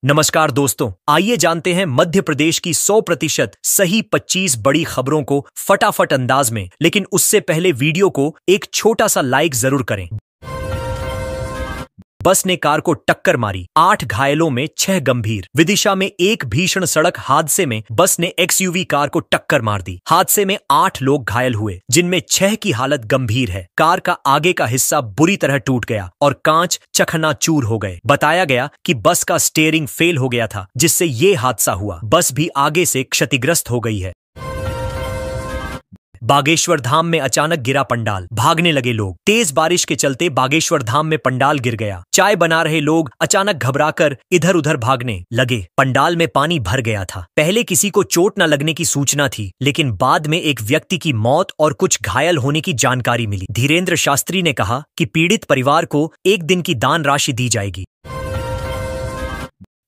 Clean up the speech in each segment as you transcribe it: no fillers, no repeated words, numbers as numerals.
नमस्कार दोस्तों, आइए जानते हैं मध्य प्रदेश की 100% सही 25 बड़ी खबरों को फटाफट अंदाज में। लेकिन उससे पहले वीडियो को एक छोटा सा लाइक जरूर करें। बस ने कार को टक्कर मारी, 8 घायलों में 6 गंभीर। विदिशा में एक भीषण सड़क हादसे में बस ने एक्सयूवी कार को टक्कर मार दी। हादसे में 8 लोग घायल हुए, जिनमें 6 की हालत गंभीर है। कार का आगे का हिस्सा बुरी तरह टूट गया और कांच चकनाचूर हो गए। बताया गया कि बस का स्टीयरिंग फेल हो गया था, जिससे ये हादसा हुआ। बस भी आगे से क्षतिग्रस्त हो गई है। बागेश्वर धाम में अचानक गिरा पंडाल, भागने लगे लोग। तेज बारिश के चलते बागेश्वर धाम में पंडाल गिर गया। चाय बना रहे लोग अचानक घबराकर इधर उधर भागने लगे। पंडाल में पानी भर गया था। पहले किसी को चोट न लगने की सूचना थी, लेकिन बाद में एक व्यक्ति की मौत और कुछ घायल होने की जानकारी मिली। धीरेन्द्र शास्त्री ने कहा कि पीड़ित परिवार को 1 दिन की दान राशि दी जाएगी।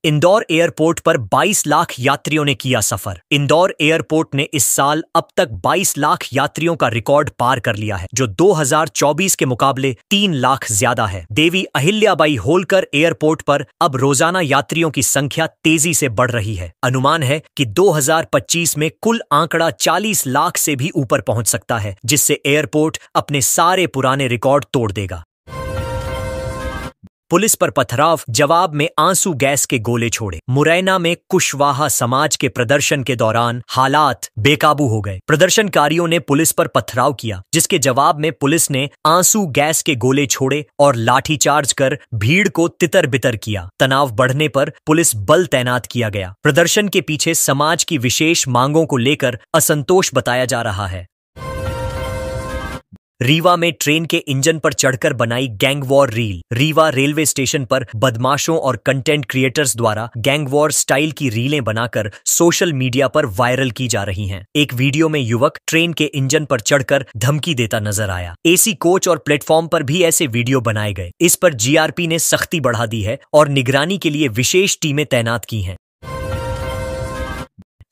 इंदौर एयरपोर्ट पर 22 लाख यात्रियों ने किया सफर। इंदौर एयरपोर्ट ने इस साल अब तक 22 लाख यात्रियों का रिकॉर्ड पार कर लिया है, जो 2024 के मुकाबले 3 लाख ज्यादा है। देवी अहिल्याबाई होलकर एयरपोर्ट पर अब रोजाना यात्रियों की संख्या तेजी से बढ़ रही है। अनुमान है कि 2025 में कुल आंकड़ा 40 लाख से भी ऊपर पहुंच सकता है, जिससे एयरपोर्ट अपने सारे पुराने रिकॉर्ड तोड़ देगा। पुलिस पर पथराव, जवाब में आंसू गैस के गोले छोड़े। मुरैना में कुशवाहा समाज के प्रदर्शन के दौरान हालात बेकाबू हो गए। प्रदर्शनकारियों ने पुलिस पर पथराव किया, जिसके जवाब में पुलिस ने आंसू गैस के गोले छोड़े और लाठीचार्ज कर भीड़ को तितर बितर किया। तनाव बढ़ने पर पुलिस बल तैनात किया गया। प्रदर्शन के पीछे समाज की विशेष मांगों को लेकर असंतोष बताया जा रहा है। रीवा में ट्रेन के इंजन पर चढ़कर बनाई gang war reel. Rewa railway station पर बदमाशों और कंटेंट क्रिएटर्स द्वारा गैंग वॉर स्टाइल की रीलें बनाकर सोशल मीडिया पर वायरल की जा रही हैं। एक वीडियो में युवक ट्रेन के इंजन पर चढ़कर धमकी देता नजर आया। एसी कोच और प्लेटफॉर्म पर भी ऐसे वीडियो बनाए गए। इस पर जीआरपी ने सख्ती बढ़ा दी है और निगरानी के लिए विशेष टीमें तैनात की हैं।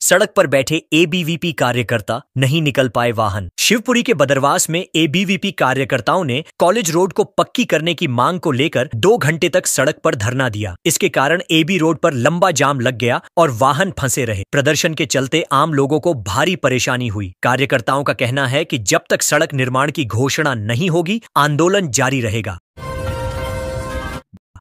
सड़क पर बैठे एबीवीपी कार्यकर्ता नहीं निकल पाए वाहन। शिवपुरी के बदरवास में एबीवीपी कार्यकर्ताओं ने कॉलेज रोड को पक्की करने की मांग को लेकर 2 घंटे तक सड़क पर धरना दिया। इसके कारण एबी रोड पर लंबा जाम लग गया और वाहन फंसे रहे। प्रदर्शन के चलते आम लोगों को भारी परेशानी हुई। कार्यकर्ताओं का कहना है कि जब तक सड़क निर्माण की घोषणा नहीं होगी, आंदोलन जारी रहेगा।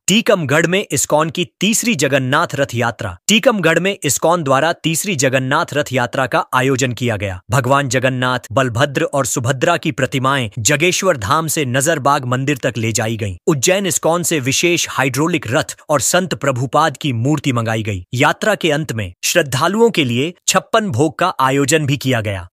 टीकमगढ़ में इस्कॉन की तीसरी जगन्नाथ रथ यात्रा। टीकमगढ़ में इस्कॉन द्वारा तीसरी जगन्नाथ रथ यात्रा का आयोजन किया गया। भगवान जगन्नाथ, बलभद्र और सुभद्रा की प्रतिमाएं जगेश्वर धाम से नजरबाग मंदिर तक ले जाई गईं। उज्जैन इस्कॉन से विशेष हाइड्रोलिक रथ और संत प्रभुपाद की मूर्ति मंगाई गई। यात्रा के अंत में श्रद्धालुओं के लिए 56 भोग का आयोजन भी किया गया।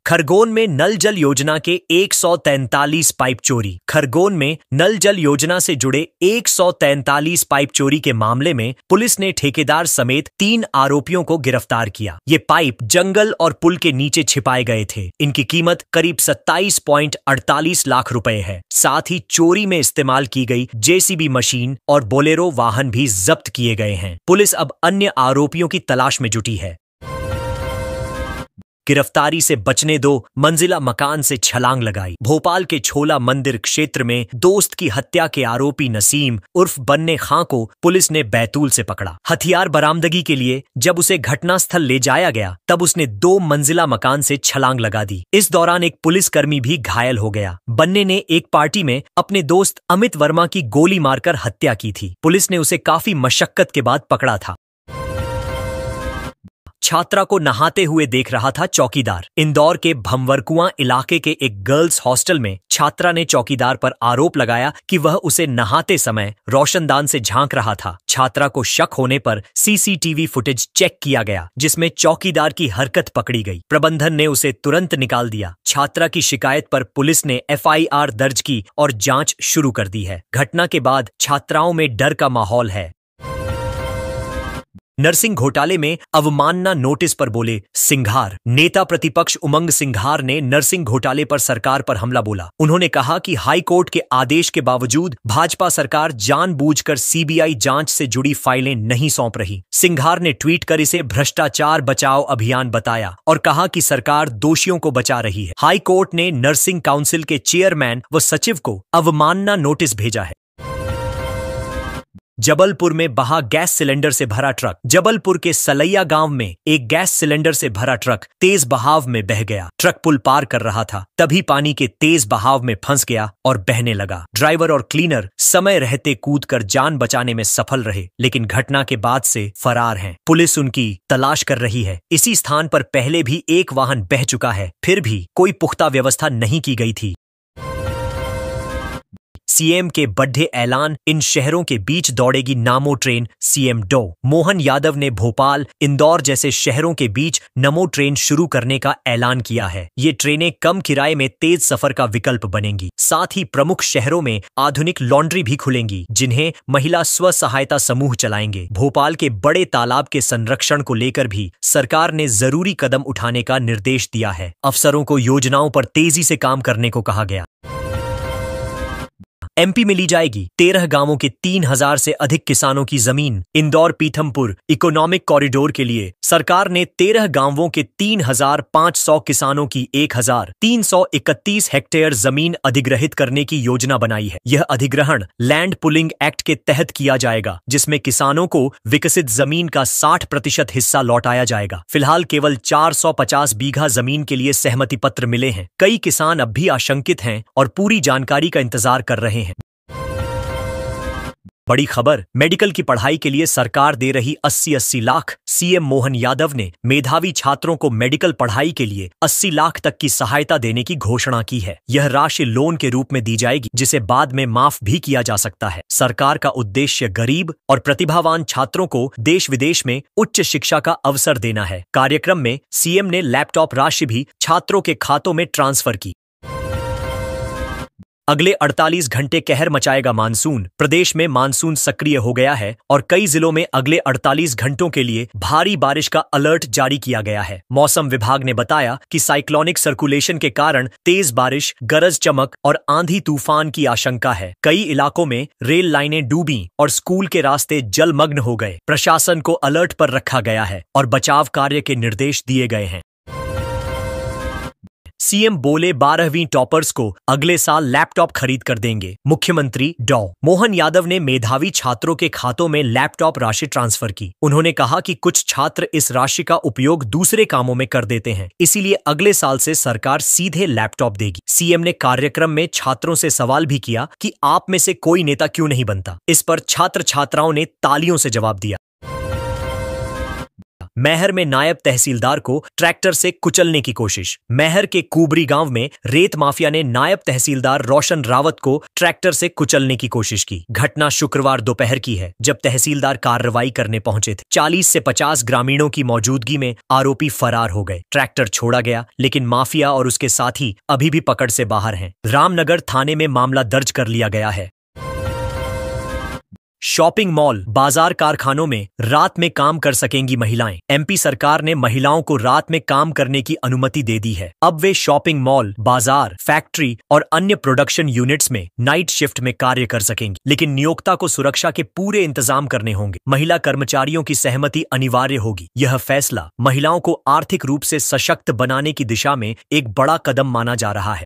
खरगोन में नल जल योजना के 143 पाइप चोरी। खरगोन में नल जल योजना से जुड़े 143 पाइप चोरी के मामले में पुलिस ने ठेकेदार समेत 3 आरोपियों को गिरफ्तार किया। ये पाइप जंगल और पुल के नीचे छिपाए गए थे। इनकी कीमत करीब 27.48 लाख रुपए है। साथ ही चोरी में इस्तेमाल की गई जेसीबी मशीन और बोलेरो वाहन भी जब्त किए गए हैं। पुलिस अब अन्य आरोपियों की तलाश में जुटी है। गिरफ्तारी से बचने दो, मंजिला मकान से छलांग लगाई। भोपाल के छोला मंदिर क्षेत्र में दोस्त की हत्या के आरोपी नसीम उर्फ बन्ने खां को पुलिस ने बैतूल से पकड़ा। हथियार बरामदगी के लिए जब उसे घटनास्थल ले जाया गया, तब उसने 2 मंजिला मकान से छलांग लगा दी। इस दौरान एक पुलिसकर्मी भी घायल हो गया। बन्ने ने एक पार्टी में अपने दोस्त अमित वर्मा की गोली मारकर हत्या की थी। पुलिस ने उसे काफी मशक्कत के बाद पकड़ा था। छात्रा को नहाते हुए देख रहा था चौकीदार। इंदौर के भंवरकुआं इलाके के एक गर्ल्स हॉस्टल में छात्रा ने चौकीदार पर आरोप लगाया कि वह उसे नहाते समय रोशनदान से झांक रहा था। छात्रा को शक होने पर सीसीटीवी फुटेज चेक किया गया, जिसमें चौकीदार की हरकत पकड़ी गई। प्रबंधन ने उसे तुरंत निकाल दिया। छात्रा की शिकायत पर पुलिस ने एफआईआर दर्ज की और जांच शुरू कर दी है। घटना के बाद छात्राओं में डर का माहौल है। नरसिंह घोटाले में अवमानना नोटिस पर बोले सिंघार। नेता प्रतिपक्ष उमंग सिंघार ने नरसिंह घोटाले पर सरकार पर हमला बोला। उन्होंने कहा कि हाई कोर्ट के आदेश के बावजूद भाजपा सरकार जानबूझकर सीबीआई जांच से जुड़ी फाइलें नहीं सौंप रही। सिंघार ने ट्वीट कर इसे भ्रष्टाचार बचाओ अभियान बताया और कहा कि सरकार दोषियों को बचा रही है। हाई कोर्ट ने नर्सिंग काउंसिल के चेयरमैन व सचिव को अवमानना नोटिस भेजा है। जबलपुर में बहा गैस सिलेंडर से भरा ट्रक। जबलपुर के सलैया गांव में एक गैस सिलेंडर से भरा ट्रक तेज बहाव में बह गया। ट्रक पुल पार कर रहा था, तभी पानी के तेज बहाव में फंस गया और बहने लगा। ड्राइवर और क्लीनर समय रहते कूदकर जान बचाने में सफल रहे, लेकिन घटना के बाद से फरार हैं। पुलिस उनकी तलाश कर रही है। इसी स्थान पर पहले भी एक वाहन बह चुका है, फिर भी कोई पुख्ता व्यवस्था नहीं की गई थी। सीएम के बड़े ऐलान, इन शहरों के बीच दौड़ेगी नामो ट्रेन। सीएम डॉ मोहन यादव ने भोपाल, इंदौर जैसे शहरों के बीच नमो ट्रेन शुरू करने का ऐलान किया है। ये ट्रेनें कम किराए में तेज सफर का विकल्प बनेंगी। साथ ही प्रमुख शहरों में आधुनिक लॉन्ड्री भी खुलेंगी, जिन्हें महिला स्व सहायता समूह चलाएंगे। भोपाल के बड़े तालाब के संरक्षण को लेकर भी सरकार ने जरूरी कदम उठाने का निर्देश दिया है। अफसरों को योजनाओं पर तेजी से काम करने को कहा गया। एमपी में ली जाएगी 13 गांवों के 3000 से अधिक किसानों की जमीन। इंदौर पीथमपुर इकोनॉमिक कॉरिडोर के लिए सरकार ने 13 गांवों के 3500 किसानों की 1331 हेक्टेयर जमीन अधिग्रहित करने की योजना बनाई है। यह अधिग्रहण लैंड पुलिंग एक्ट के तहत किया जाएगा, जिसमें किसानों को विकसित जमीन का 60% हिस्सा लौटाया जाएगा। फिलहाल केवल 450 बीघा जमीन के लिए सहमति पत्र मिले हैं। कई किसान अब भी आशंकित हैं और पूरी जानकारी का इंतजार कर रहे हैं। बड़ी खबर, मेडिकल की पढ़ाई के लिए सरकार दे रही 80-80 लाख। सीएम मोहन यादव ने मेधावी छात्रों को मेडिकल पढ़ाई के लिए 80 लाख तक की सहायता देने की घोषणा की है। यह राशि लोन के रूप में दी जाएगी, जिसे बाद में माफ भी किया जा सकता है। सरकार का उद्देश्य गरीब और प्रतिभावान छात्रों को देश विदेश में उच्च शिक्षा का अवसर देना है। कार्यक्रम में सीएम ने लैपटॉप राशि भी छात्रों के खातों में ट्रांसफर की। अगले 48 घंटे कहर मचाएगा मानसून। प्रदेश में मानसून सक्रिय हो गया है और कई जिलों में अगले 48 घंटों के लिए भारी बारिश का अलर्ट जारी किया गया है। मौसम विभाग ने बताया कि साइक्लोनिक सर्कुलेशन के कारण तेज बारिश, गरज चमक और आंधी तूफान की आशंका है। कई इलाकों में रेल लाइनें डूबी और स्कूल के रास्ते जलमग्न हो गए। प्रशासन को अलर्ट पर रखा गया है और बचाव कार्य के निर्देश दिए गए हैं। सीएम बोले 12वीं टॉपर्स को अगले साल लैपटॉप खरीद कर देंगे। मुख्यमंत्री डॉ मोहन यादव ने मेधावी छात्रों के खातों में लैपटॉप राशि ट्रांसफर की। उन्होंने कहा कि कुछ छात्र इस राशि का उपयोग दूसरे कामों में कर देते हैं, इसीलिए अगले साल से सरकार सीधे लैपटॉप देगी। सीएम ने कार्यक्रम में छात्रों से सवाल भी किया कि आप में से कोई नेता क्यों नहीं बनता। इस पर छात्र छात्राओं ने तालियों से जवाब दिया। मैहर में नायब तहसीलदार को ट्रैक्टर से कुचलने की कोशिश। मैहर के कुबरी गांव में रेत माफिया ने नायब तहसीलदार रोशन रावत को ट्रैक्टर से कुचलने की कोशिश की। घटना शुक्रवार दोपहर की है, जब तहसीलदार कार्रवाई करने पहुंचे थे। 40 से 50 ग्रामीणों की मौजूदगी में आरोपी फरार हो गए। ट्रैक्टर छोड़ा गया, लेकिन माफिया और उसके साथी अभी भी पकड़ से बाहर हैं। रामनगर थाने में मामला दर्ज कर लिया गया है। शॉपिंग मॉल, बाजार, कारखानों में रात में काम कर सकेंगी महिलाएं। एमपी सरकार ने महिलाओं को रात में काम करने की अनुमति दे दी है। अब वे शॉपिंग मॉल, बाजार, फैक्ट्री और अन्य प्रोडक्शन यूनिट्स में नाइट शिफ्ट में कार्य कर सकेंगी, लेकिन नियोक्ता को सुरक्षा के पूरे इंतजाम करने होंगे। महिला कर्मचारियों की सहमति अनिवार्य होगी। यह फैसला महिलाओं को आर्थिक रूप से सशक्त बनाने की दिशा में एक बड़ा कदम माना जा रहा है।